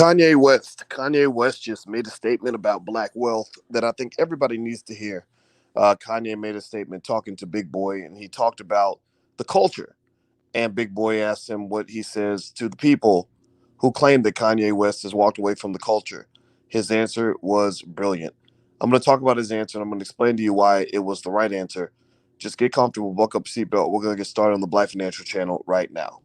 Kanye West just made a statement about black wealth that I think everybody needs to hear. Kanye made a statement talking to Big Boy, and he talked about the culture. And Big Boy asked him what he says to the people who claim that Kanye West has walked away from the culture. His answer was brilliant. I'm going to talk about his answer, and I'm going to explain to you why it was the right answer. Just get comfortable, buckle up your seatbelt. We're going to get started on the Black Financial Channel right now.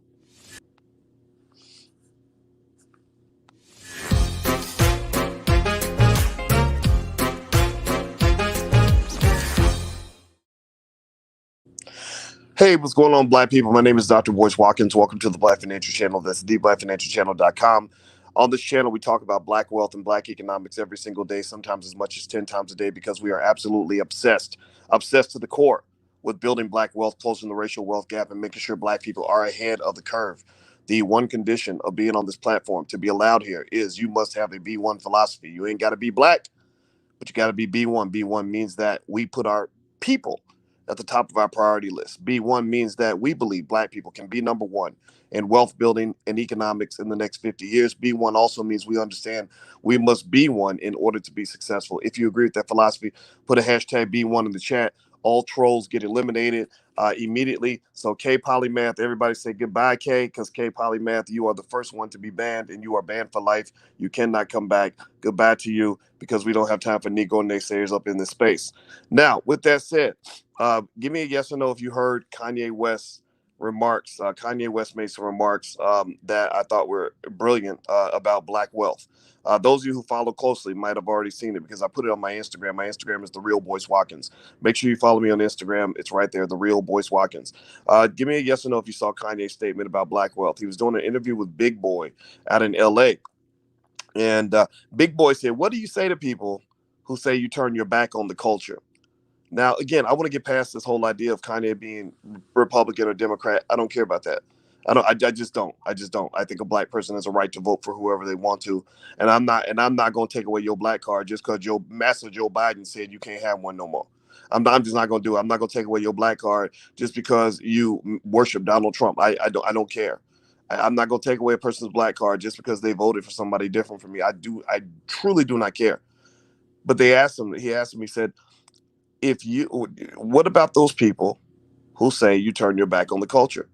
Hey, what's going on, black people? My name is Dr. Boyce Watkins. Welcome to the Black Financial Channel. That's theblackfinancialchannel.com. On this channel, we talk about black wealth and black economics every single day, sometimes as much as 10 times a day, because we are absolutely obsessed to the core with building black wealth, closing the racial wealth gap, and making sure black people are ahead of the curve. The one condition of being on this platform to be allowed here is you must have a B1 philosophy. You ain't got to be black, but you got to be B1. B1 means that we put our people at the top of our priority list. B1 means that we believe black people can be number one in wealth building and economics in the next 50 years. B1 also means we understand we must be one in order to be successful. If you agree with that philosophy, put a hashtag B1 in the chat. All trolls get eliminated immediately. So K Polymath, everybody say goodbye, K, because K Polymath, you are the first one to be banned, and you are banned for life. You cannot come back. Goodbye to you, because we don't have time for Negro naysayers up in this space. Now, with that said, give me a yes or no if you heard Kanye West's remarks. Kanye West made some remarks that I thought were brilliant about black wealth. Those of you who follow closely might have already seen it because I put it on my Instagram. My Instagram is The Real Boyce Watkins. Make sure you follow me on Instagram. It's right there, The Real Boyce Watkins. Give me a yes or no if you saw Kanye's statement about black wealth. He was doing an interview with Big Boy out in L.A., and Big Boy said, "What do you say to people who say you turn your back on the culture?" Now, again, I want to get past this whole idea of Kanye being Republican or Democrat. I don't care about that. I just don't. I just don't. I think a black person has a right to vote for whoever they want to, and I'm not going to take away your black card just because your Master Joe Biden said you can't have one no more. I'm just not going to do it. I'm not going to take away your black card just because you worship Donald Trump. I don't care. I'm not going to take away a person's black card just because they voted for somebody different from me. I truly do not care. But he asked him, he said, what about those people who say you turn your back on the culture?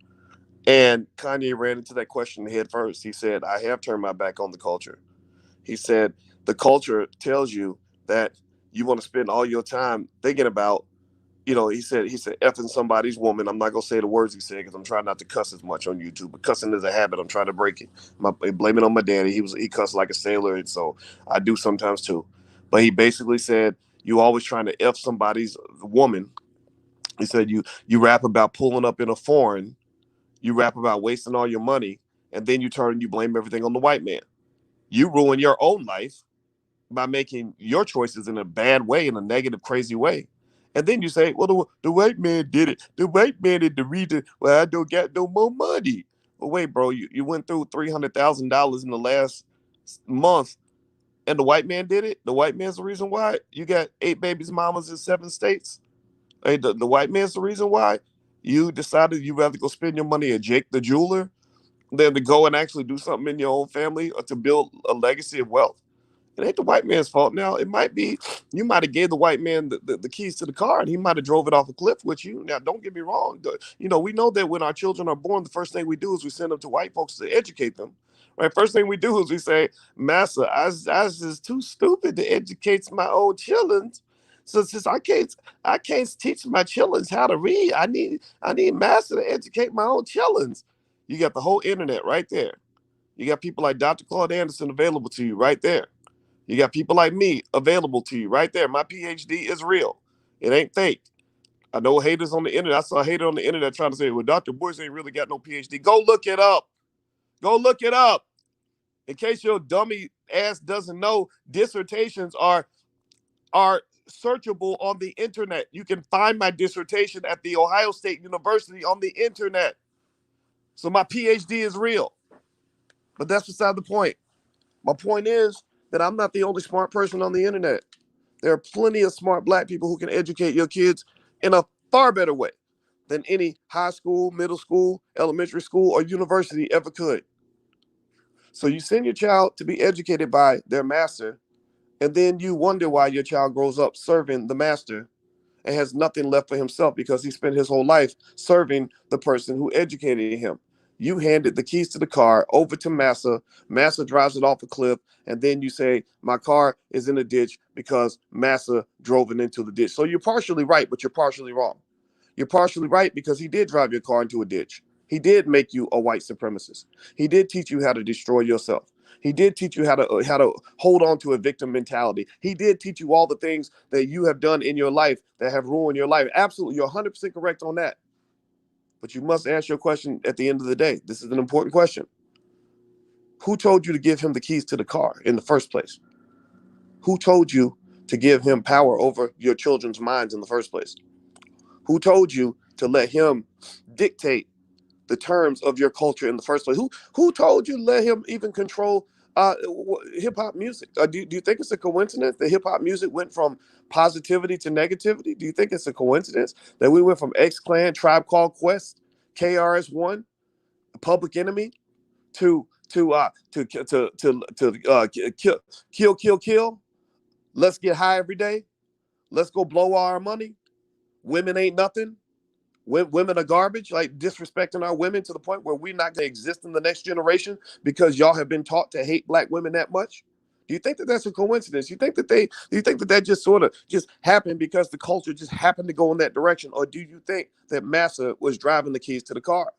And Kanye ran into that question head first. He said, I have turned my back on the culture. He said, the culture tells you that you want to spend all your time thinking about, he said, effing somebody's woman. I'm not going to say the words he said because I'm trying not to cuss as much on YouTube, but cussing is a habit. I'm trying to break it. Blame it on my daddy. He cussed like a sailor, and so I do sometimes too. But he basically said, you always trying to F somebody's woman. He said, you rap about pulling up in a foreign, you rap about wasting all your money, and then you turn and you blame everything on the white man. You ruin your own life by making your choices in a bad way, in a negative, crazy way. And then you say, well, the white man did it. The white man is the reason why I don't get no more money. Well, wait, bro, you went through $300,000 in the last month, and the white man did it? The white man's the reason why? You got 8 babies mamas in 7 states? Hey, the white man's the reason why you decided you'd rather go spend your money at Jake the jeweler than to go and actually do something in your own family or to build a legacy of wealth. It ain't the white man's fault. Now, it might be you might have gave the white man the keys to the car and he might have drove it off a cliff with you. Now, don't get me wrong. We know that when our children are born, the first thing we do is we send them to white folks to educate them. Right? First thing we do is we say, Massa, I was just too stupid to educate my own children. So since I can't teach my children how to read, I need Master to educate my own children. You got the whole internet right there. You got people like Dr. Claude Anderson available to you right there. You got people like me available to you right there. My PhD is real. It ain't fake. I know haters on the internet. I saw a hater on the internet trying to say, well, Dr. Boyce ain't really got no PhD. Go look it up. Go look it up. In case your dummy ass doesn't know, dissertations are searchable on the internet. You can find my dissertation at the Ohio State University on the internet. So my PhD is real. But that's beside the point. My point is that I'm not the only smart person on the internet. There are plenty of smart black people who can educate your kids in a far better way than any high school, middle school, elementary school, or university ever could. So you send your child to be educated by their master, and then you wonder why your child grows up serving the master and has nothing left for himself because he spent his whole life serving the person who educated him. You handed the keys to the car over to Massa. Massa drives it off a cliff, and then you say, my car is in a ditch because Massa drove it into the ditch. So you're partially right, but you're partially wrong. You're partially right because he did drive your car into a ditch. He did make you a white supremacist. He did teach you how to destroy yourself. He did teach you how to hold on to a victim mentality. He did teach you all the things that you have done in your life that have ruined your life. Absolutely, you're 100% correct on that. But you must ask your question at the end of the day. This is an important question. Who told you to give him the keys to the car in the first place? Who told you to give him power over your children's minds in the first place? Who told you to let him dictate the terms of your culture in the first place? Who told you to let him even control hip hop music? Do you think it's a coincidence that hip hop music went from positivity to negativity? Do you think it's a coincidence that we went from X Clan, Tribe Called Quest, KRS-One, Public Enemy to kill? Let's get high every day. Let's go blow all our money. Women ain't nothing. Women are garbage, like disrespecting our women to the point where we're not going to exist in the next generation because y'all have been taught to hate black women that much. Do you think that that's a coincidence? Do you think that that just sort of just happened because the culture just happened to go in that direction? Or do you think that Massa was driving the keys to the car?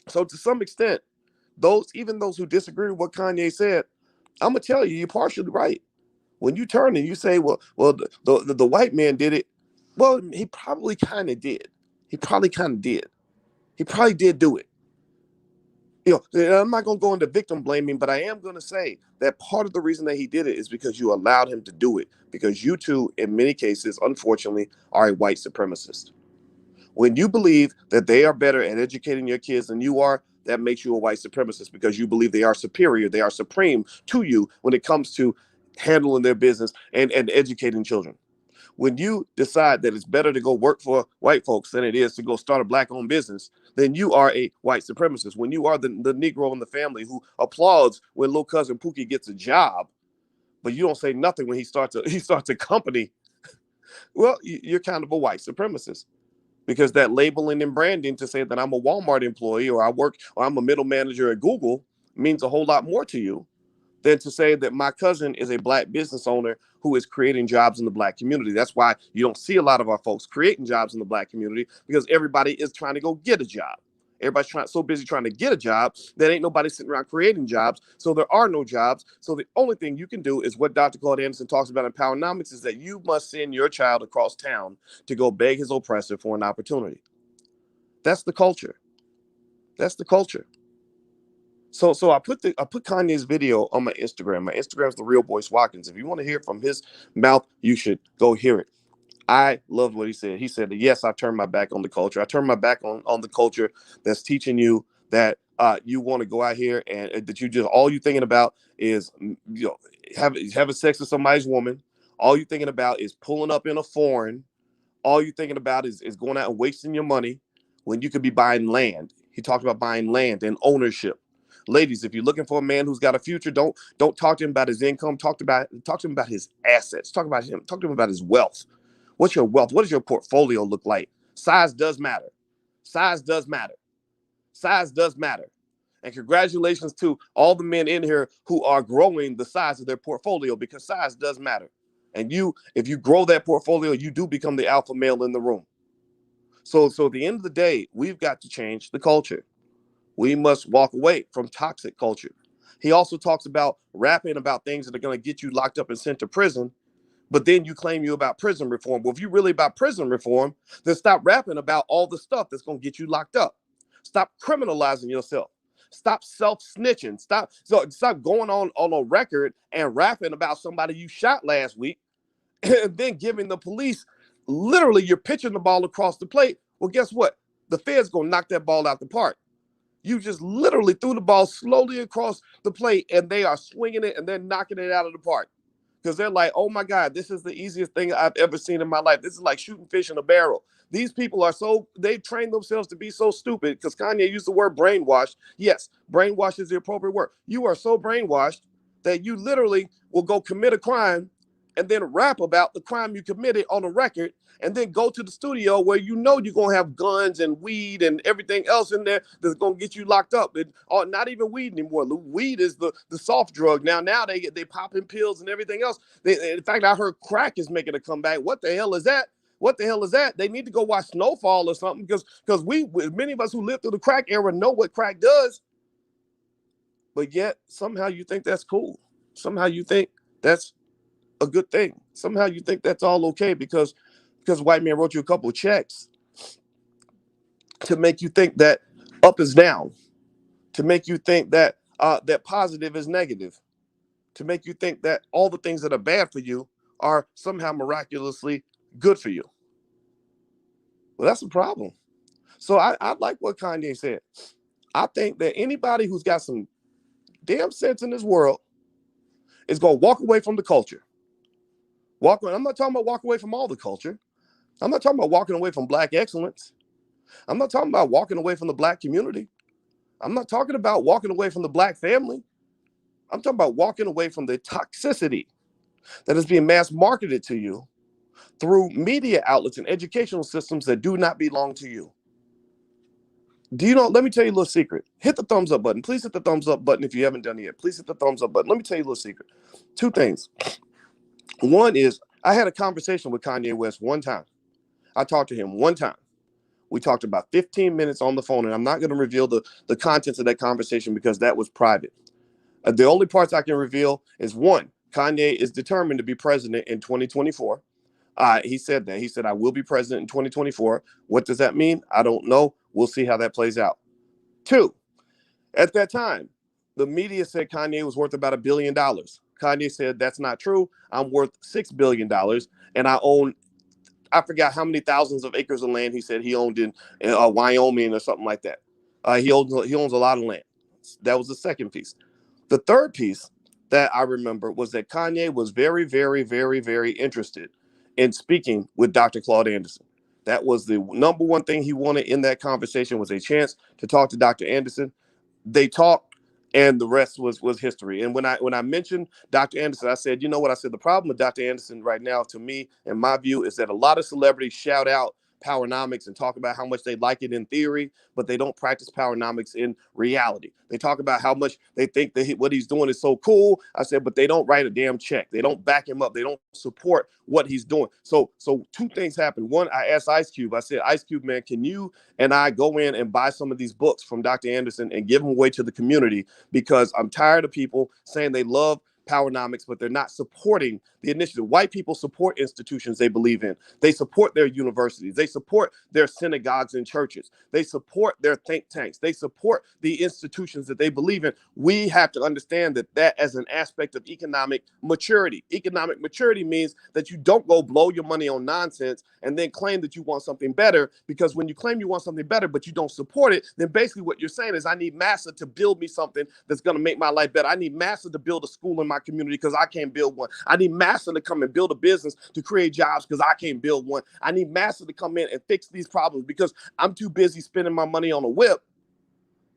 So to some extent, even those who disagree with what Kanye said, I'm gonna tell you, you're partially right. When you turn and you say, the white man did it, well, he probably kind of did. He probably kind of did. He probably did do it. I'm not going to go into victim blaming, but I am going to say that part of the reason that he did it is because you allowed him to do it. Because you too, in many cases, unfortunately, are a white supremacist. When you believe that they are better at educating your kids than you are, that makes you a white supremacist because you believe they are superior, they are supreme to you when it comes to handling their business and educating children. When you decide that it's better to go work for white folks than it is to go start a black-owned business, then you are a white supremacist. When you are the Negro in the family who applauds when little cousin Pookie gets a job, but you don't say nothing when he starts a company, well, you're kind of a white supremacist. Because that labeling and branding to say that I'm a Walmart employee or I'm a middle manager at Google means a whole lot more to you than to say that my cousin is a black business owner who is creating jobs in the black community. That's why you don't see a lot of our folks creating jobs in the black community, because everybody is trying so busy trying to get a job that ain't nobody sitting around creating jobs. So there are no jobs. So the only thing you can do is what Dr. Claude Anderson talks about in Powernomics, is that you must send your child across town to go beg his oppressor for an opportunity. That's the culture. That's the culture. So I put Kanye's video on my Instagram. My Instagram's The Real Boyce Watkins. If you want to hear it from his mouth, you should go hear it. I loved what he said. He said that, yes, I turned my back on the culture. I turned my back on the culture that's teaching you that you want to go out here and that you just all you thinking about is having sex with somebody's woman. All you thinking about is pulling up in a foreign. All you thinking about is going out and wasting your money when you could be buying land. He talked about buying land and ownership. Ladies, if you're looking for a man who's got a future, don't talk to him about his income. Talk to him about his assets. Talk to him about his wealth. What's your wealth? What does your portfolio look like? Size does matter. Size does matter. Size does matter. And congratulations to all the men in here who are growing the size of their portfolio, because size does matter. And if you grow that portfolio, you do become the alpha male in the room. So at the end of the day, we've got to change the culture. We must walk away from toxic culture. He also talks about rapping about things that are going to get you locked up and sent to prison, but then you claim you're about prison reform. Well, if you're really about prison reform, then stop rapping about all the stuff that's going to get you locked up. Stop criminalizing yourself. Stop self-snitching. Stop going on a record and rapping about somebody you shot last week and then giving the police, literally, you're pitching the ball across the plate. Well, guess what? The Fed's going to knock that ball out the park. You just literally threw the ball slowly across the plate, and they are swinging it, and they're knocking it out of the park. Because they're like, oh, my God, this is the easiest thing I've ever seen in my life. This is like shooting fish in a barrel. These people are so, they've trained themselves to be so stupid, because Kanye used the word brainwash. Yes, brainwash is the appropriate word. You are so brainwashed that you literally will go commit a crime and then rap about the crime you committed on a record, and then go to the studio where you know you're going to have guns and weed and everything else in there that's going to get you locked up. Or not even weed anymore. Weed is the soft drug. Now they popping pills and everything else. In fact, I heard crack is making a comeback. What the hell is that? What the hell is that? They need to go watch Snowfall or something, because many of us who lived through the crack era know what crack does. But yet somehow you think that's cool. Somehow you think that's a good thing. Somehow you think that's all okay because white man wrote you a couple of checks to make you think that up is down, to make you think that that positive is negative, to make you think that all the things that are bad for you are somehow miraculously good for you. Well, that's a problem. So I like what Kanye said. I think that anybody who's got some damn sense in this world is going to walk away from the culture. I'm not talking about walk away from all the culture. I'm not talking about walking away from black excellence. I'm not talking about walking away from the black community. I'm not talking about walking away from the black family. I'm talking about walking away from the toxicity that is being mass marketed to you through media outlets and educational systems that do not belong to you. Do you know, let me tell you a little secret. Hit the thumbs up button. Please hit the thumbs up button if you haven't done it yet. Please hit the thumbs up button. Let me tell you a little secret. Two things. One is, I had a conversation with Kanye West one time. I talked to him one time. We talked about 15 minutes on the phone, and I'm not going to reveal the contents of that conversation because that was private. The only parts I can reveal is, one, Kanye is determined to be president in 2024. He said that. He said, I will be president in 2024. What does that mean? I don't know. We'll see how that plays out. Two, at that time, the media said Kanye was worth about $1 billion. Kanye said, that's not true. I'm worth $6 billion, and I forgot how many thousands of acres of land he said he owned in Wyoming or something like that. He owns a lot of land. That was the second piece. The third piece that I remember was that Kanye was very, very, very, very interested in speaking with Dr. Claude Anderson. That was the number one thing he wanted in that conversation, was a chance to talk to Dr. Anderson. They talked, and the rest was history. And when I mentioned Dr. Anderson, I said, you know what? I said, the problem with Dr. Anderson right now, to me, in my view, is that a lot of celebrities shout out powernomics and talk about how much they like it in theory, but they don't practice powernomics in reality. They talk about how much they think that what he's doing is so cool. I said, but they don't write a damn check. They don't back him up. They don't support what he's doing. So two things happened. One, I asked Ice Cube. I said, Ice Cube, man, can you and I go in and buy some of these books from Dr. Anderson and give them away to the community? Because I'm tired of people saying they love powernomics, but they're not supporting the initiative. White people support institutions they believe in. They support their universities. They support their synagogues and churches. They support their think tanks. They support the institutions that they believe in. We have to understand that as an aspect of economic maturity. Economic maturity means that you don't go blow your money on nonsense and then claim that you want something better, because when you claim you want something better but you don't support it, then basically what you're saying is, I need massa to build me something that's going to make my life better. I need massa to build a school in my community because I can't build one. I need massa to come and build a business to create jobs because I can't build one. I need massa to come in and fix these problems because I'm too busy spending my money on a whip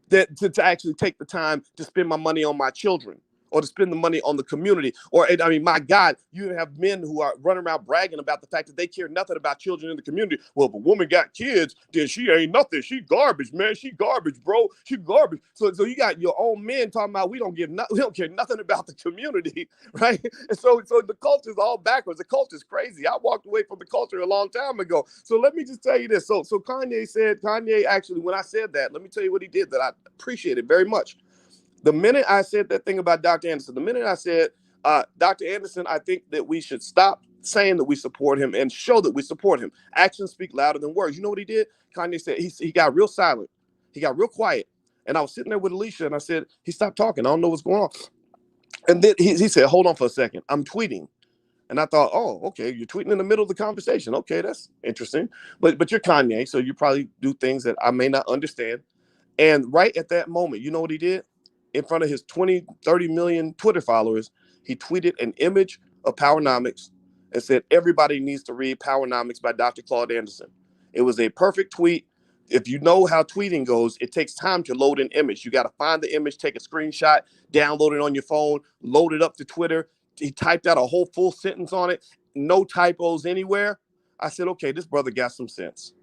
to actually take the time to spend my money on my children, or to spend the money on the community. Or, I mean, my God, you have men who are running around bragging about the fact that they care nothing about children in the community. Well, if a woman got kids, then she ain't nothing. She garbage, man. She garbage, bro. She garbage. So you got your own men talking about we don't care nothing about the community, right? And so the culture's all backwards. The culture's crazy. I walked away from the culture a long time ago. So let me just tell you this. So Kanye actually, when I said that, let me tell you what he did that I appreciated very much. The minute I said that thing about Dr. Anderson, the minute I said, Dr. Anderson, I think that we should stop saying that we support him and show that we support him. Actions speak louder than words. You know what he did? Kanye said he got real silent. He got real quiet. And I was sitting there with Alicia, and I said, he stopped talking. I don't know what's going on. And then he said, hold on for a second. I'm tweeting. And I thought, oh, okay, you're tweeting in the middle of the conversation. Okay, that's interesting. But you're Kanye, so you probably do things that I may not understand. And right at that moment, you know what he did? In front of his 20, 30 million Twitter followers, he tweeted an image of Powernomics and said, everybody needs to read Powernomics by Dr. Claude Anderson. It was a perfect tweet. If you know how tweeting goes, it takes time to load an image. You got to find the image, take a screenshot, download it on your phone, load it up to Twitter. He typed out a whole full sentence on it, no typos anywhere. I said, okay, this brother got some sense.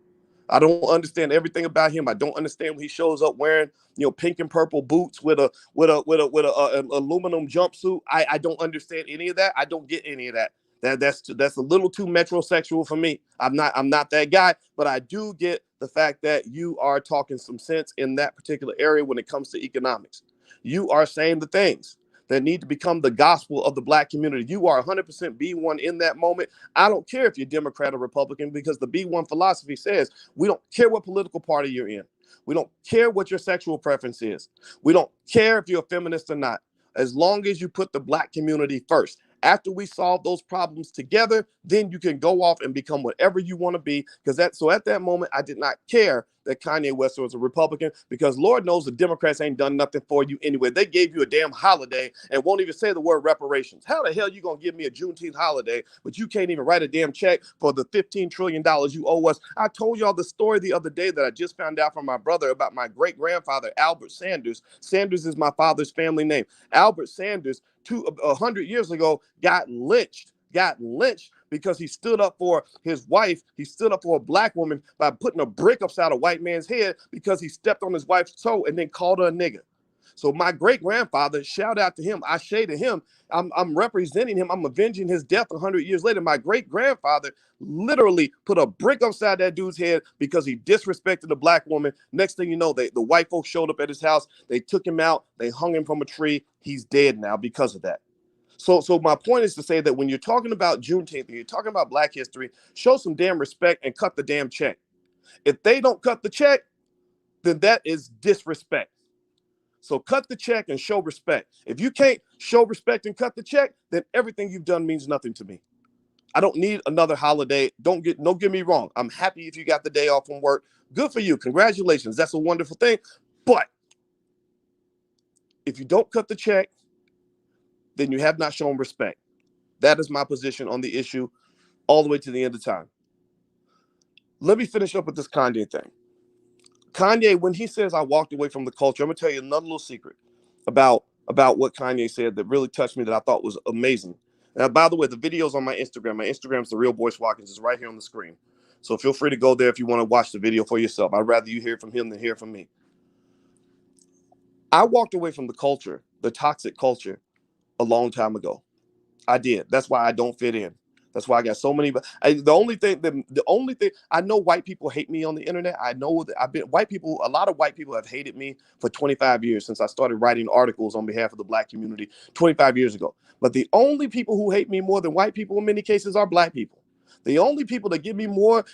I don't understand everything about him. I don't understand when he shows up wearing, pink and purple boots with a aluminum jumpsuit. I don't understand any of that. I don't get any of that. That's a little too metrosexual for me. I'm not that guy, but I do get the fact that you are talking some sense in that particular area when it comes to economics. You are saying the things that need to become the gospel of the Black community. You are 100% B1 in that moment. I don't care if you're Democrat or Republican, because the B1 philosophy says we don't care what political party you're in. We don't care what your sexual preference is. We don't care if you're a feminist or not, as long as you put the Black community first. After we solve those problems together, then you can go off and become whatever you want to be. So at that moment, I did not care that Kanye West was a Republican, because Lord knows the Democrats ain't done nothing for you anyway. They gave you a damn holiday and won't even say the word reparations. How the hell you gonna give me a Juneteenth holiday, but you can't even write a damn check for the $15 trillion you owe us? I told y'all the story the other day that I just found out from my brother about my great-grandfather, Albert Sanders. Sanders is my father's family name. Albert Sanders, 100 years ago, got lynched because he stood up for his wife. He stood up for a Black woman by putting a brick upside a white man's head because he stepped on his wife's toe and then called her a nigger. So my great-grandfather, shout out to him, I shaded him. I'm representing him. I'm avenging his death 100 years later. My great-grandfather literally put a brick upside that dude's head because he disrespected a Black woman. Next thing you know, the white folks showed up at his house. They took him out. They hung him from a tree. He's dead now because of that. So my point is to say that when you're talking about Juneteenth and you're talking about Black history, show some damn respect and cut the damn check. If they don't cut the check, then that is disrespect. So cut the check and show respect. If you can't show respect and cut the check, then everything you've done means nothing to me. I don't need another holiday. Don't get me wrong. I'm happy if you got the day off from work. Good for you. Congratulations. That's a wonderful thing. But if you don't cut the check, then you have not shown respect. That is my position on the issue all the way to the end of time. Let me finish up with this Kanye thing. Kanye, when he says I walked away from the culture, I'm going to tell you another little secret about what Kanye said that really touched me, that I thought was amazing. Now, by the way, the video's on my Instagram. My Instagram's The Real Boyce Watkins. It's right here on the screen. So feel free to go there if you want to watch the video for yourself. I'd rather you hear from him than hear from me. I walked away from the culture, the toxic culture, a long time ago. I did. That's why I don't fit in. That's why I got so many. The only thing I know, white people hate me on the internet. I know that a lot of white people have hated me for 25 years since I started writing articles on behalf of the Black community 25 years ago. But the only people who hate me more than white people in many cases are Black people. The only people that give me more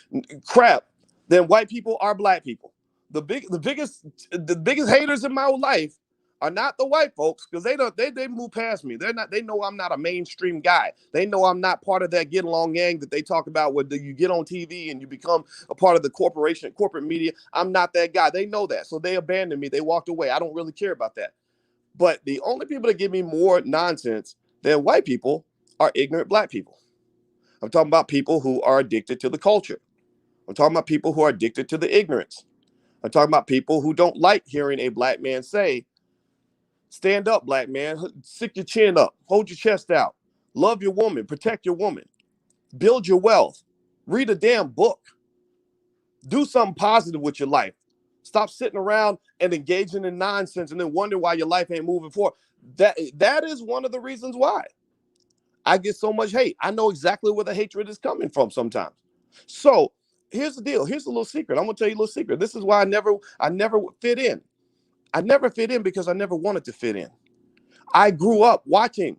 crap than white people are Black people. The biggest haters in my life are not the white folks, because they move past me. They know I'm not a mainstream guy. They know I'm not part of that get along gang that they talk about where you get on TV and you become a part of the corporate media. I'm not that guy. They know that. So they abandoned me. They walked away. I don't really care about that. But the only people that give me more nonsense than white people are ignorant Black people. I'm talking about people who are addicted to the culture. I'm talking about people who are addicted to the ignorance. I'm talking about people who don't like hearing a Black man say, stand up, Black man, stick your chin up, hold your chest out, love your woman, protect your woman, build your wealth, read a damn book, do something positive with your life. Stop sitting around and engaging in nonsense and then wonder why your life ain't moving forward. That is one of the reasons why I get so much hate. I know exactly where the hatred is coming from sometimes. So here's the deal. Here's a little secret. I'm going to tell you a little secret. This is why I never fit in. I never fit in because I never wanted to fit in. I grew up watching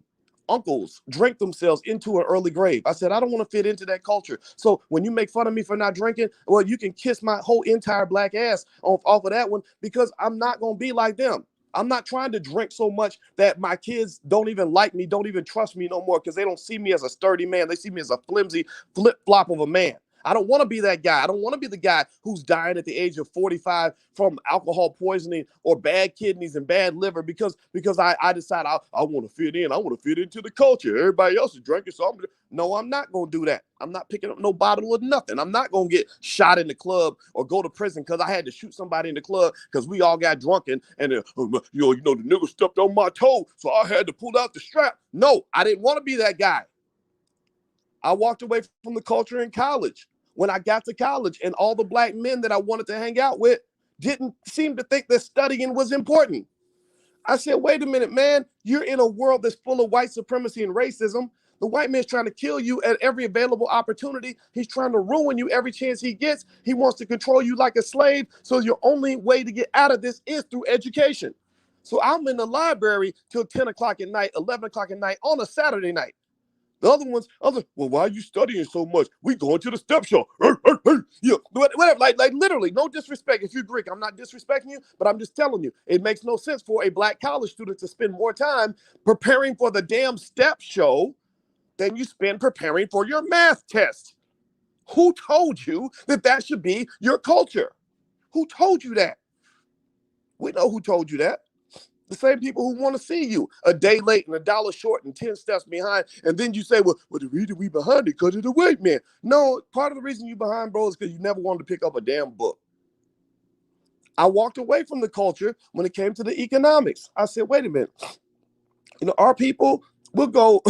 uncles drink themselves into an early grave. I said, I don't want to fit into that culture. So when you make fun of me for not drinking, well, you can kiss my whole entire Black ass off of that one, because I'm not going to be like them. I'm not trying to drink so much that my kids don't even like me, don't even trust me no more, because they don't see me as a sturdy man. They see me as a flimsy flip-flop of a man. I don't want to be that guy. I don't want to be the guy who's dying at the age of 45 from alcohol poisoning or bad kidneys and bad liver because I decide I want to fit in. I want to fit into the culture. Everybody else is drinking, so no, I'm not going to do that. I'm not picking up no bottle of nothing. I'm not going to get shot in the club or go to prison because I had to shoot somebody in the club because we all got drunk and the nigga stepped on my toe, so I had to pull out the strap. No, I didn't want to be that guy. I walked away from the culture in college. When I got to college, and all the black men that I wanted to hang out with didn't seem to think that studying was important. I said, wait a minute, man, you're in a world that's full of white supremacy and racism. The white man's trying to kill you at every available opportunity. He's trying to ruin you every chance he gets. He wants to control you like a slave. So your only way to get out of this is through education. So I'm in the library till 10 o'clock at night, 11 o'clock at night on a Saturday night. The other ones, well, why are you studying so much? We going to the step show. Yeah, whatever. Like literally, no disrespect. If you're Greek, I'm not disrespecting you, but I'm just telling you, it makes no sense for a black college student to spend more time preparing for the damn step show than you spend preparing for your math test. Who told you that that should be your culture? Who told you that? We know who told you that. The same people who want to see you a day late and a dollar short and 10 steps behind. And then you say, well, the reason we behind it because of the white man. No, part of the reason you behind, bro, is because you never wanted to pick up a damn book. I walked away from the culture when it came to the economics. I said, wait a minute. Our people will go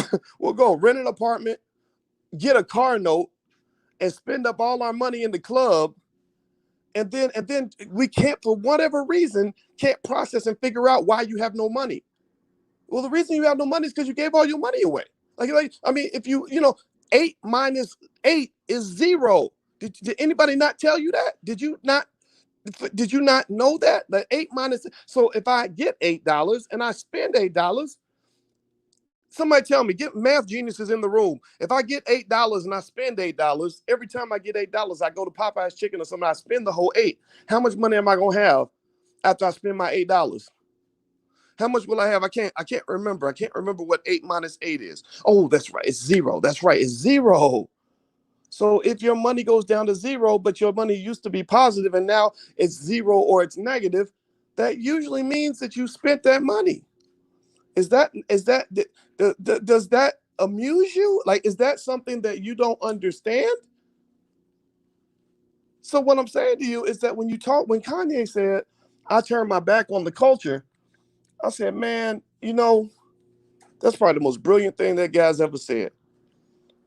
rent an apartment, get a car note, and spend up all our money in the club. And then we can't, for whatever reason, can't process and figure out why you have no money. Well, the reason you have no money is because you gave all your money away. If 8 minus 8 is 0. Did anybody not tell you that? Did you not know that? The 8 minus, so if I get $8 and I spend $8, somebody tell me, get math geniuses in the room. If I get $8 and I spend $8, every time I get $8, I go to Popeye's Chicken or something, I spend the whole 8. How much money am I gonna have after I spend my $8? How much will I have? I can't remember. I can't remember what 8 minus 8 is. Oh, that's right. It's 0. That's right. It's 0. So if your money goes down to 0, but your money used to be positive and now it's 0 or it's negative, that usually means that you spent that money. Does that amuse you? Like, is that something that you don't understand? So what I'm saying to you is that when Kanye said, I turned my back on the culture, I said, man, that's probably the most brilliant thing that guy's ever said.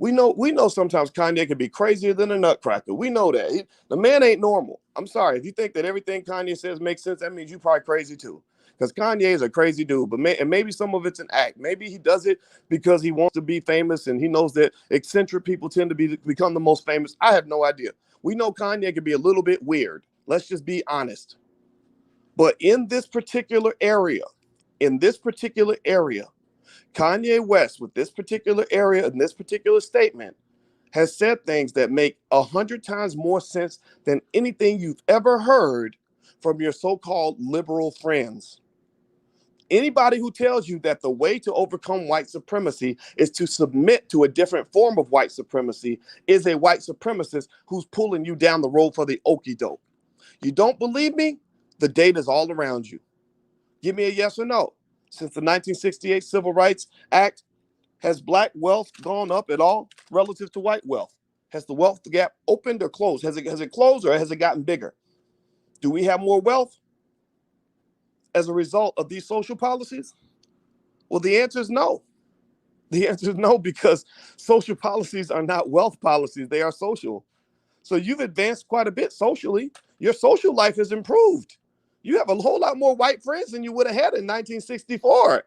We know sometimes Kanye can be crazier than a nutcracker. We know that. The man ain't normal. I'm sorry. If you think that everything Kanye says makes sense, that means you're probably crazy too. Because Kanye is a crazy dude, but maybe some of it's an act. Maybe he does it because he wants to be famous and he knows that eccentric people tend to become the most famous. I have no idea. We know Kanye can be a little bit weird. Let's just be honest. But in this particular area, Kanye West, with this particular area and this particular statement, has said things that make 100 times more sense than anything you've ever heard from your so-called liberal friends. Anybody who tells you that the way to overcome white supremacy is to submit to a different form of white supremacy is a white supremacist who's pulling you down the road for the okie doke. You don't believe me? The data's all around you. Give me a yes or no. Since the 1968 Civil Rights Act, has black wealth gone up at all relative to white wealth? Has the wealth gap opened or closed? Has it closed or has it gotten bigger? Do we have more wealth as a result of these social policies? Well, the answer is no. The answer is no, because social policies are not wealth policies. They are social. So you've advanced quite a bit socially. Your social life has improved. You have a whole lot more white friends than you would have had in 1964.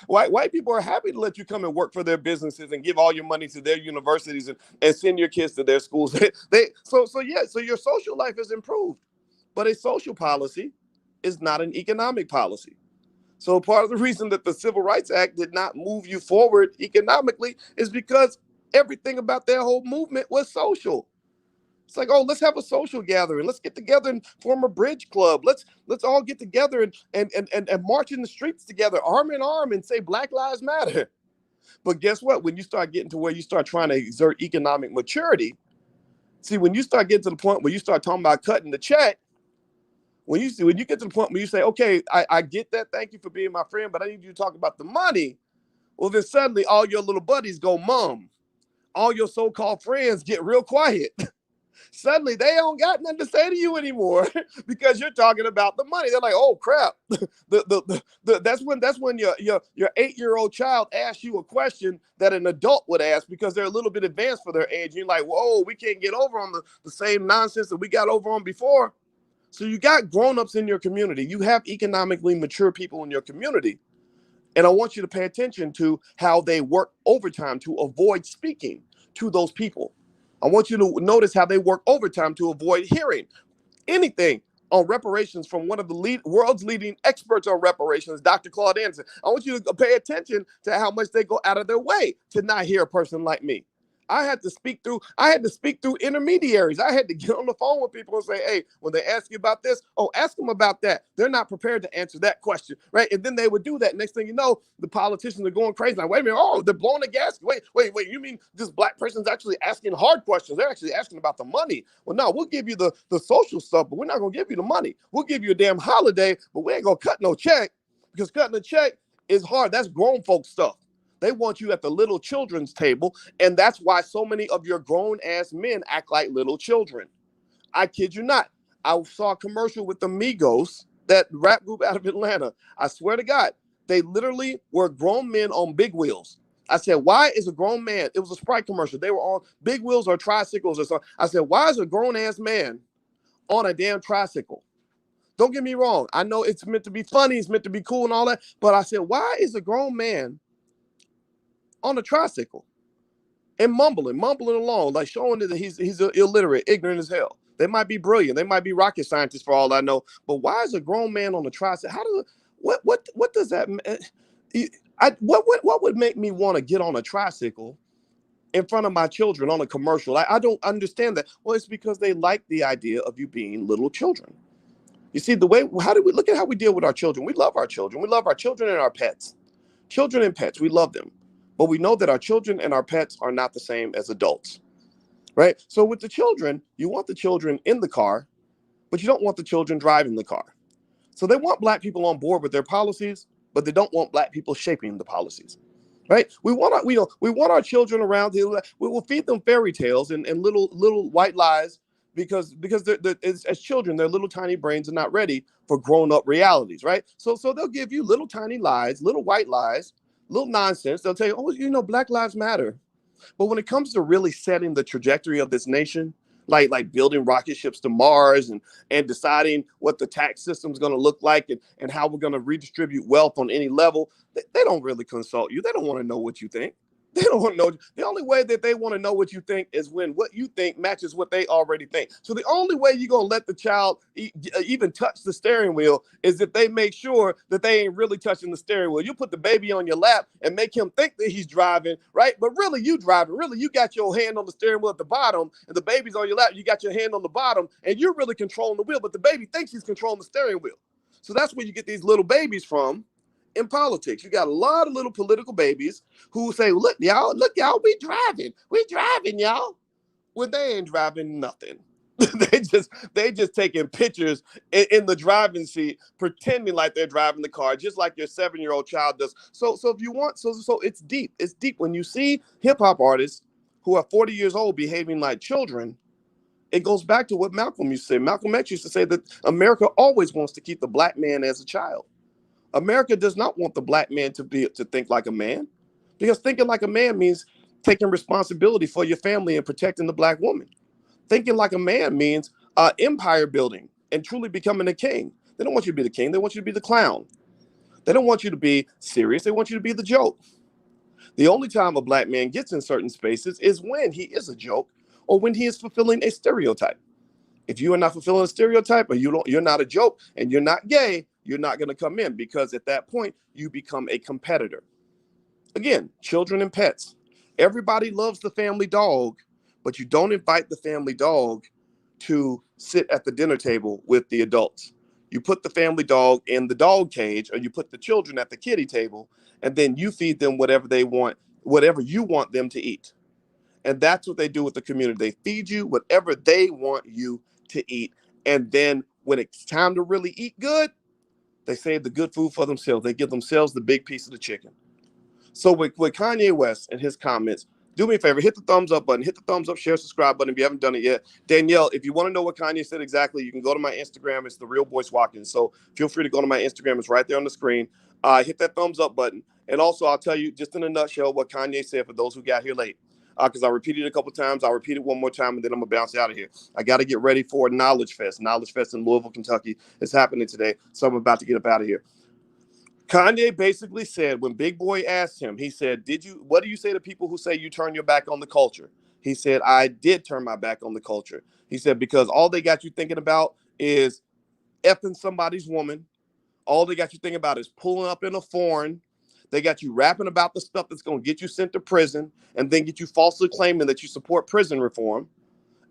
White people are happy to let you come and work for their businesses and give all your money to their universities and send your kids to their schools. So your social life has improved. But a social policy is not an economic policy. So part of the reason that the Civil Rights Act did not move you forward economically is because everything about their whole movement was social. It's like, oh, let's have a social gathering. Let's get together and form a bridge club. Let's all get together and march in the streets together, arm in arm, and say Black Lives Matter. But guess what? When you start getting to where you start trying to exert economic maturity, See, when you start getting to the point where you start talking about cutting the check, when you get to the point where you say, okay, I get that, thank you for being my friend, but I need you to talk about the money. Well, then suddenly all your little buddies go mum. All your so-called friends get real quiet. Suddenly they don't got nothing to say to you anymore because you're talking about the money. They're like, oh crap. That's when your 8-year-old child asks you a question that an adult would ask because they're a little bit advanced for their age. You're like, whoa, we can't get over on the same nonsense that we got over on before. So you got grown-ups in your community. You have economically mature people in your community. And I want you to pay attention to how they work overtime to avoid speaking to those people. I want you to notice how they work overtime to avoid hearing anything on reparations from one of the world's leading experts on reparations, Dr. Claude Anderson. I want you to pay attention to how much they go out of their way to not hear a person like me. I had to speak through intermediaries. I had to get on the phone with people and say, hey, when they ask you about this, oh, ask them about that. They're not prepared to answer that question, right? And then they would do that. Next thing you know, the politicians are going crazy. Like, wait a minute, oh, they're blowing the gas. Wait, you mean this black person's actually asking hard questions? They're actually asking about the money. Well, no, we'll give you the social stuff, but we're not going to give you the money. We'll give you a damn holiday, but we ain't going to cut no check because cutting a check is hard. That's grown folks stuff. They want you at the little children's table, and that's why so many of your grown-ass men act like little children. I kid you not. I saw a commercial with the Migos, that rap group out of Atlanta. I swear to God, they literally were grown men on big wheels. I said, why is a grown man? It was a Sprite commercial. They were on big wheels or tricycles or something. I said, why is a grown-ass man on a damn tricycle? Don't get me wrong. I know it's meant to be funny. It's meant to be cool and all that. But I said, why is a grown man on a tricycle and mumbling along, like showing that he's illiterate, ignorant as hell? They might be brilliant. They might be rocket scientists for all I know. But why is a grown man on a tricycle? How does what does that? What would make me want to get on a tricycle in front of my children on a commercial? I don't understand that. Well, it's because they like the idea of you being little children. You see, how do we look at how we deal with our children? We love our children. We love our children and our pets. Children and pets, we love them. But we know that our children and our pets are not the same as adults, right? So with the children, you want the children in the car, but you don't want the children driving the car. So they want black people on board with their policies, but they don't want black people shaping the policies, right? We want our children around here. We will feed them fairy tales and little white lies because as children, their little tiny brains are not ready for grown-up realities, right? So they'll give you little tiny lies, little white lies, little nonsense. They'll tell you, oh, Black Lives Matter. But when it comes to really setting the trajectory of this nation, like building rocket ships to Mars and deciding what the tax system is going to look like and how we're going to redistribute wealth on any level, they don't really consult you. They don't want to know what you think. They don't want to know. The only way that they want to know what you think is when what you think matches what they already think. So the only way you're going to let the child even touch the steering wheel is if they make sure that they ain't really touching the steering wheel. You put the baby on your lap and make him think that he's driving, right? But really you driving. Really you got your hand on the steering wheel at the bottom and the baby's on your lap. You got your hand on the bottom and you're really controlling the wheel, but the baby thinks he's controlling the steering wheel. So that's where you get these little babies from. In politics, you got a lot of little political babies who say, look, y'all, we driving, y'all. Well, they ain't driving nothing. they just taking pictures in the driving seat, pretending like they're driving the car, just like your 7-year-old child does. So if you want, so it's deep. It's deep. When you see hip hop artists who are 40 years old behaving like children, it goes back to what Malcolm used to say. Malcolm X used to say that America always wants to keep the black man as a child. America does not want the black man to think like a man, because thinking like a man means taking responsibility for your family and protecting the black woman. Thinking like a man means empire building and truly becoming a king. They don't want you to be the king. They want you to be the clown. They don't want you to be serious. They want you to be the joke. The only time a black man gets in certain spaces is when he is a joke or when he is fulfilling a stereotype. If you are not fulfilling a stereotype or you're not a joke and you're not gay, you're not going to come in, because at that point you become a competitor. Again, children and pets. Everybody loves the family dog, but you don't invite the family dog to sit at the dinner table with the adults. You put the family dog in the dog cage, or you put the children at the kiddie table, and then you feed them whatever they want, whatever you want them to eat. And that's what they do with the community. They feed you whatever they want you to eat. And then when it's time to really eat good, they save the good food for themselves. They give themselves the big piece of the chicken. So with Kanye West and his comments, do me a favor, hit the thumbs up button, hit the thumbs up, share, subscribe button if you haven't done it yet. Danielle, if you want to know what Kanye said exactly, you can go to my Instagram. It's the real Boyce Watkins. So feel free to go to my Instagram. It's right there on the screen. Hit that thumbs up button. And also, I'll tell you just in a nutshell what Kanye said for those who got here late. Because I repeated it a couple times. I'll repeat it one more time, and then I'm going to bounce out of here. I got to get ready for Knowledge Fest. Knowledge Fest in Louisville, Kentucky is happening today. So I'm about to get up out of here. Kanye basically said when Big Boy asked him, he said, what do you say to people who say you turn your back on the culture? He said, I did turn my back on the culture. He said, because all they got you thinking about is effing somebody's woman. All they got you thinking about is pulling up in a foreign. They got you rapping about the stuff that's going to get you sent to prison and then get you falsely claiming that you support prison reform.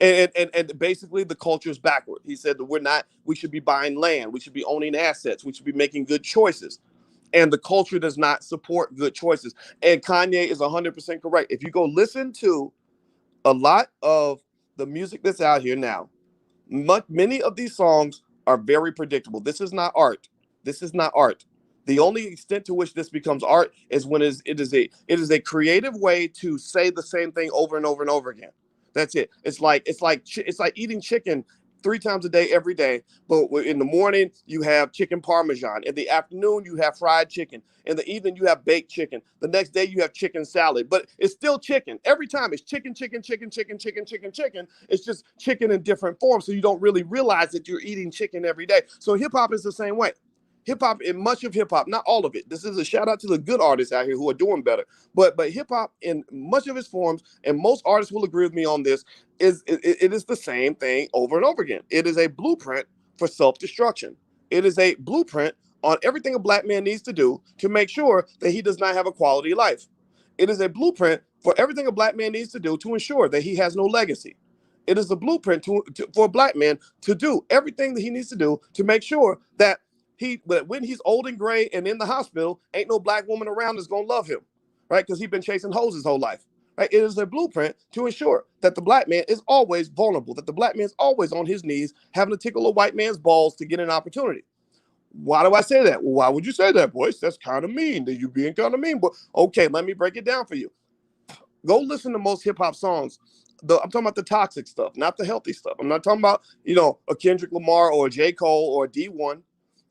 And basically the culture is backward. He said that we should be buying land. We should be owning assets. We should be making good choices. And the culture does not support good choices. And Kanye is 100% correct. If you go listen to a lot of the music that's out here now, many of these songs are very predictable. This is not art. This is not art. The only extent to which this becomes art is when it is a creative way to say the same thing over and over and over again. That's it. It's like eating chicken 3 times a day every day. But in the morning you have chicken parmesan. In the afternoon you have fried chicken. In the evening you have baked chicken. The next day you have chicken salad. But it's still chicken. Every time it's chicken, chicken, chicken, chicken, chicken, chicken, chicken. It's just chicken in different forms. So you don't really realize that you're eating chicken every day. So hip hop is the same way. Hip hop, in much of hip hop, not all of it. This is a shout out to the good artists out here who are doing better. But hip hop, in much of its forms, and most artists will agree with me on this, it is the same thing over and over again. It is a blueprint for self-destruction. It is a blueprint on everything a black man needs to do to make sure that he does not have a quality life. It is a blueprint for everything a black man needs to do to ensure that he has no legacy. It is a blueprint for a black man to do everything that he needs to do to make sure that when he's old and gray and in the hospital, ain't no black woman around that's gonna love him, right? Because he's been chasing hoes his whole life, right? It is a blueprint to ensure that the black man is always vulnerable, that the black man is always on his knees, having to tickle a white man's balls to get an opportunity. Why do I say that? Well, why would you say that, Boyce? That's kind of mean. That you being kind of mean. But okay, let me break it down for you. Go listen to most hip hop songs. I'm talking about the toxic stuff, not the healthy stuff. I'm not talking about, a Kendrick Lamar or a J. Cole or a D1.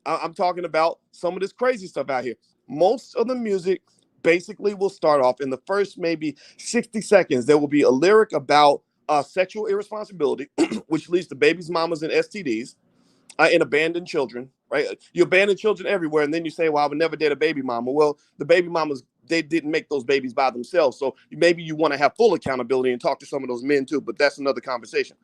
I'm talking about some of this crazy stuff out here. Most of the music basically will start off in the first maybe 60 seconds. There will be a lyric about sexual irresponsibility, which leads to babies, mamas, and STDs, and abandoned children, right? You abandon children everywhere, and then you say, well, I would never date a baby mama. Well, the baby mamas, they didn't make those babies by themselves. So maybe you want to have full accountability and talk to some of those men too, but that's another conversation.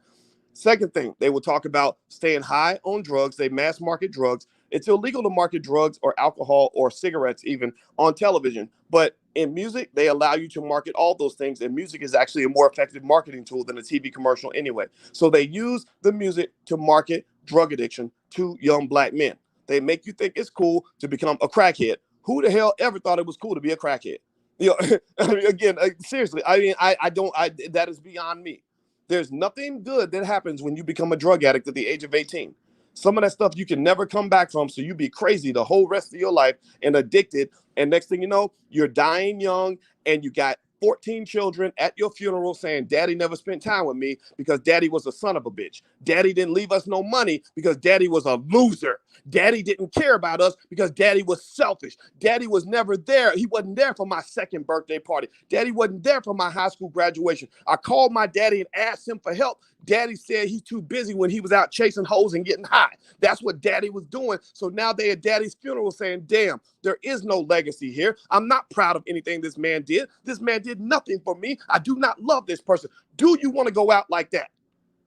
Second thing, they will talk about staying high on drugs. They mass market drugs. It's illegal to market drugs or alcohol or cigarettes even on television. But in music, they allow you to market all those things. And music is actually a more effective marketing tool than a TV commercial anyway. So they use the music to market drug addiction to young black men. They make you think it's cool to become a crackhead. Who the hell ever thought it was cool to be a crackhead? I mean, again, seriously, that is beyond me. There's nothing good that happens when you become a drug addict at the age of 18. Some of that stuff you can never come back from, so you be crazy the whole rest of your life and addicted. And next thing you know, you're dying young and you got 14 children at your funeral saying, Daddy never spent time with me because Daddy was a son of a bitch. Daddy didn't leave us no money because Daddy was a loser. Daddy didn't care about us because Daddy was selfish. Daddy was never there. He wasn't there for my second birthday party. Daddy wasn't there for my high school graduation. I called my daddy and asked him for help. Daddy said he's too busy when he was out chasing hoes and getting high. That's what Daddy was doing. So now they at Daddy's funeral saying, damn, there is no legacy here. I'm not proud of anything this man did. This man did nothing for me. I do not love this person. Do you want to go out like that?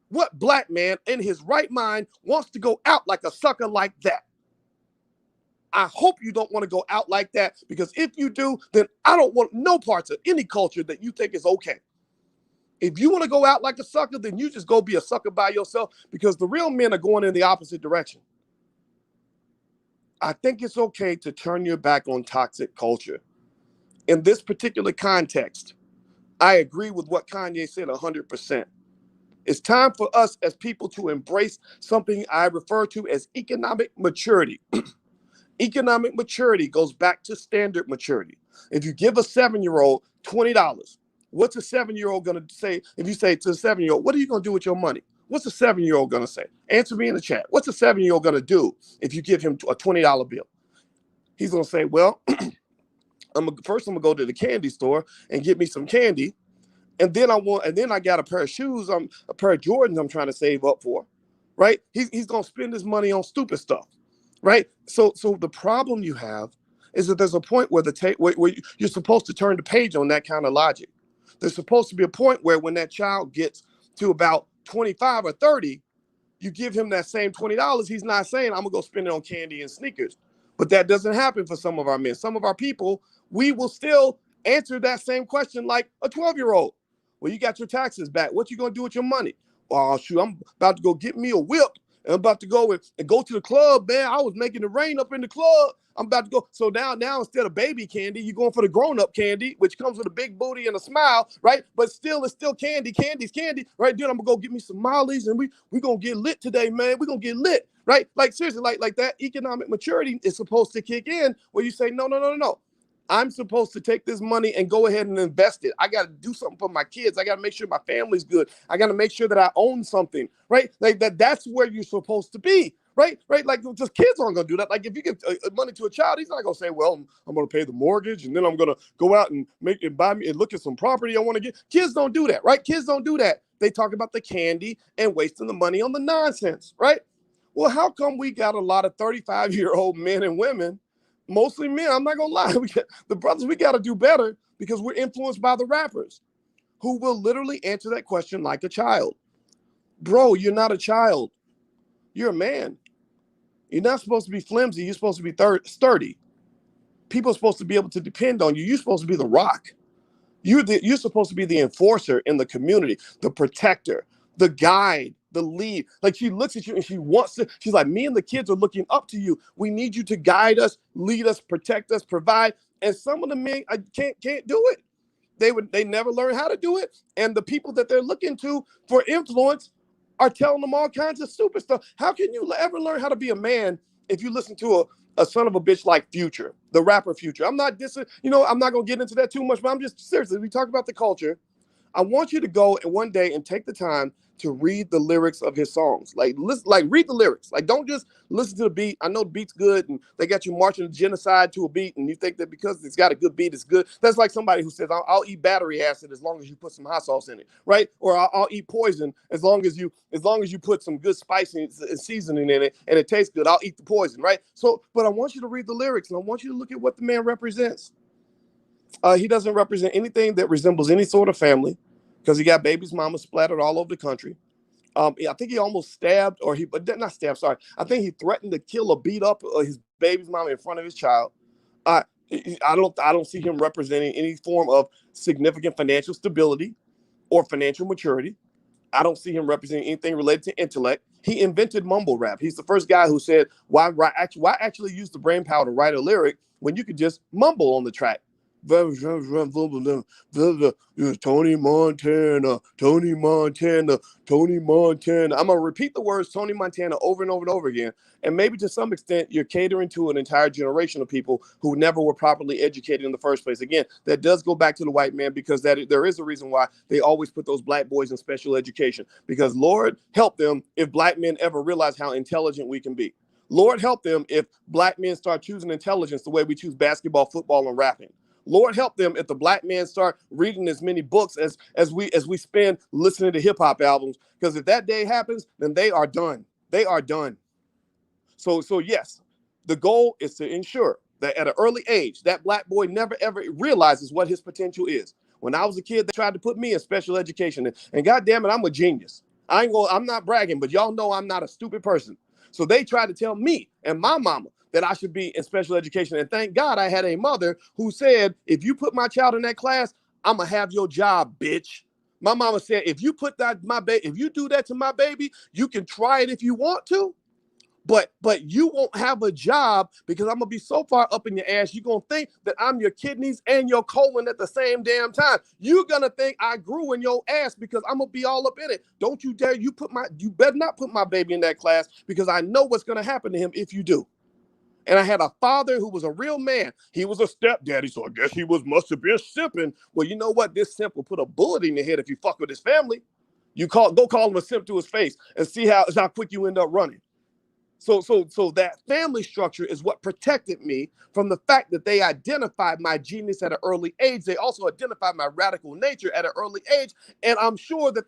What black man in his right mind wants to go out like a sucker like that? I hope you don't want to go out like that, because if you do, then I don't want no parts of any culture that you think is okay. If you want to go out like a sucker, then you just go be a sucker by yourself, because the real men are going in the opposite direction. I think it's okay to turn your back on toxic culture. In this particular context, I agree with what Kanye said 100%. It's time for us as people to embrace something I refer to as economic maturity. Economic maturity goes back to standard maturity. If you give a 7-year-old $20, what's a 7-year-old going to say? If you say to a 7-year-old, what are you going to do with your money? What's a 7-year-old going to say? Answer me in the chat. What's a 7-year-old going to do if you give him a $20 bill? He's going to say, well, I'm going to go to the candy store and get me some candy. And then I got a pair of shoes, a pair of Jordans I'm trying to save up for, right? He's going to spend his money on stupid stuff, right? So the problem you have is that there's a point where where you're supposed to turn the page on that kind of logic. There's supposed to be a point where when that child gets to about 25 or 30, you give him that same $20. He's not saying, I'm gonna go spend it on candy and sneakers. But that doesn't happen for some of our men. Some of our people, we will still answer that same question like a 12-year-old. Well, you got your taxes back. What you gonna do with your money? Oh, shoot, I'm about to go get me a whip. And I'm about to go and go to the club, man. I was making it rain up in the club. I'm about to go. So now instead of baby candy, you're going for the grown-up candy, which comes with a big booty and a smile, right? But still, it's still candy. Candy's candy, right? Then I'm gonna go get me some Molly's, and we gonna get lit today, man. We're gonna get lit, right? Like seriously, like that economic maturity is supposed to kick in where you say, no. I'm supposed to take this money and go ahead and invest it. I got to do something for my kids. I got to make sure my family's good. I got to make sure that I own something, right? Like that's where you're supposed to be, right? Like just kids aren't going to do that. Like if you give money to a child, he's not going to say, well, I'm going to pay the mortgage and then I'm going to go out and buy me and look at some property I want to get. Kids don't do that, right? Kids don't do that. They talk about the candy and wasting the money on the nonsense, right? Well, how come we got a lot of 35-year-old men and women, mostly men? I'm not gonna lie. The brothers, we got to do better because we're influenced by the rappers who will literally answer that question like a child. Bro, you're not a child. You're a man. You're not supposed to be flimsy. You're supposed to be sturdy. People are supposed to be able to depend on you. You're supposed to be the rock. You're supposed to be the enforcer in the community, the protector, the guide, the lead. Like she looks at you and she's like, me and the kids are looking up to you. We need you to guide us, lead us, protect us, provide. And some of the men can't do it. They never learn how to do it. And the people that they're looking to for influence are telling them all kinds of stupid stuff. How can you ever learn how to be a man if you listen to a son of a bitch like Future, the rapper Future? I'm not dissing, I'm not going to get into that too much, but I'm just seriously, we talk about the culture. I want you to go and one day and take the time to read the lyrics of his songs. Like, listen, like read the lyrics. Like, don't just listen to the beat. I know the beat's good and they got you marching to genocide to a beat and you think that because it's got a good beat, it's good. That's like somebody who says, I'll eat battery acid as long as you put some hot sauce in it, right? Or I'll eat poison as long as you put some good spice and seasoning in it and it tastes good. I'll eat the poison, right? So, but I want you to read the lyrics and I want you to look at what the man represents. He doesn't represent anything that resembles any sort of family because he got baby's mama splattered all over the country. I think he almost stabbed, but not stabbed. Sorry, I think he threatened to kill or beat up his baby's mama in front of his child. I don't see him representing any form of significant financial stability or financial maturity. I don't see him representing anything related to intellect. He invented mumble rap. He's the first guy who said, why actually use the brain power to write a lyric when you could just mumble on the track? Tony Montana, Tony Montana, Tony Montana. I'm going to repeat the words Tony Montana over and over and over again. And maybe to some extent, you're catering to an entire generation of people who never were properly educated in the first place. Again, that does go back to the white man because there is a reason why they always put those black boys in special education. Because Lord help them if black men ever realize how intelligent we can be. Lord help them if black men start choosing intelligence the way we choose basketball, football, and rapping. Lord help them if the black men start reading as many books as we spend listening to hip hop albums. Because if that day happens, then they are done. They are done. So yes, the goal is to ensure that at an early age, that black boy never ever realizes what his potential is. When I was a kid, they tried to put me in special education, and God damn it, I'm a genius. I'm not bragging, but y'all know I'm not a stupid person. So they tried to tell me and my mama that I should be in special education. And thank God I had a mother who said, if you put my child in that class, I'm going to have your job, bitch. My mama said, if you do that to my baby, you can try it if you want to, But you won't have a job because I'm gonna be so far up in your ass. You're gonna think that I'm your kidneys and your colon at the same damn time. You're gonna think I grew in your ass because I'm gonna be all up in it. Don't you dare you better not put my baby in that class because I know what's gonna happen to him if you do. And I had a father who was a real man. He was a stepdaddy, so I guess he must have been simping. Well, you know what? This simp will put a bullet in your head if you fuck with his family. Go call him a simp to his face and see how quick you end up running. So that family structure is what protected me from the fact that they identified my genius at an early age. They also identified my radical nature at an early age, and I'm sure that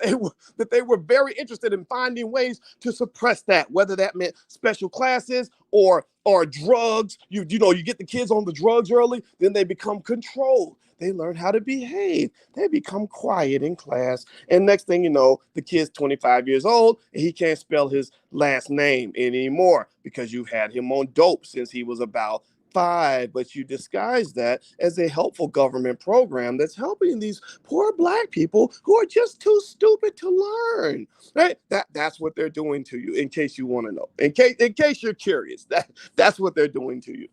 they were very interested in finding ways to suppress that, whether that meant special classes or drugs. You get the kids on the drugs early, then they become controlled. They learn how to behave. They become quiet in class. And next thing you know, the kid's 25 years old and he can't spell his last name anymore because you've had him on dope since he was about 5. But you disguise that as a helpful government program that's helping these poor Black people who are just too stupid to learn. Right? That's what they're doing to you, in case you want to know. In case you're curious, that's what they're doing to you.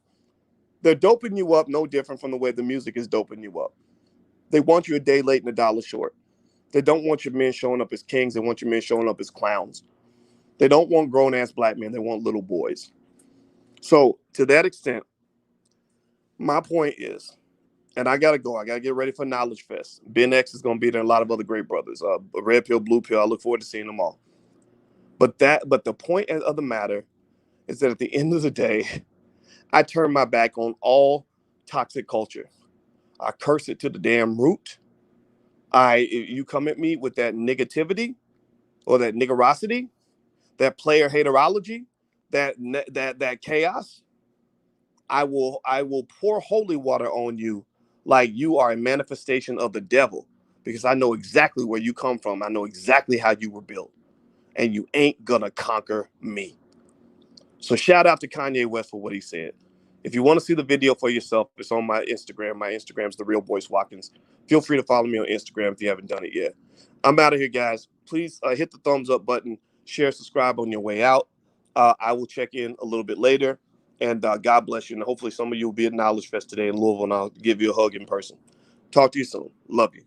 They're doping you up no different from the way the music is doping you up. They want you a day late and a dollar short. They don't want your men showing up as kings. They want your men showing up as clowns. They don't want grown-ass Black men. They want little boys. So to that extent, my point is, and I got to go. I got to get ready for Knowledge Fest. Ben X is going to be there and a lot of other great brothers. Red Pill, Blue Pill. I look forward to seeing them all. But the point of the matter is that at the end of the day, I turn my back on all toxic culture. I curse it to the damn root. You come at me with that negativity or that niggerosity, that player haterology, that chaos, I will pour holy water on you like you are a manifestation of the devil because I know exactly where you come from. I know exactly how you were built, and you ain't gonna conquer me. So shout out to Kanye West for what he said. If you want to see the video for yourself, it's on my Instagram. My Instagram's The Real Boyce Watkins. Feel free to follow me on Instagram if you haven't done it yet. I'm out of here, guys. Please hit the thumbs up button, share, subscribe on your way out. I will check in a little bit later. And God bless you. And hopefully some of you will be at Knowledge Fest today in Louisville, and I'll give you a hug in person. Talk to you soon. Love you.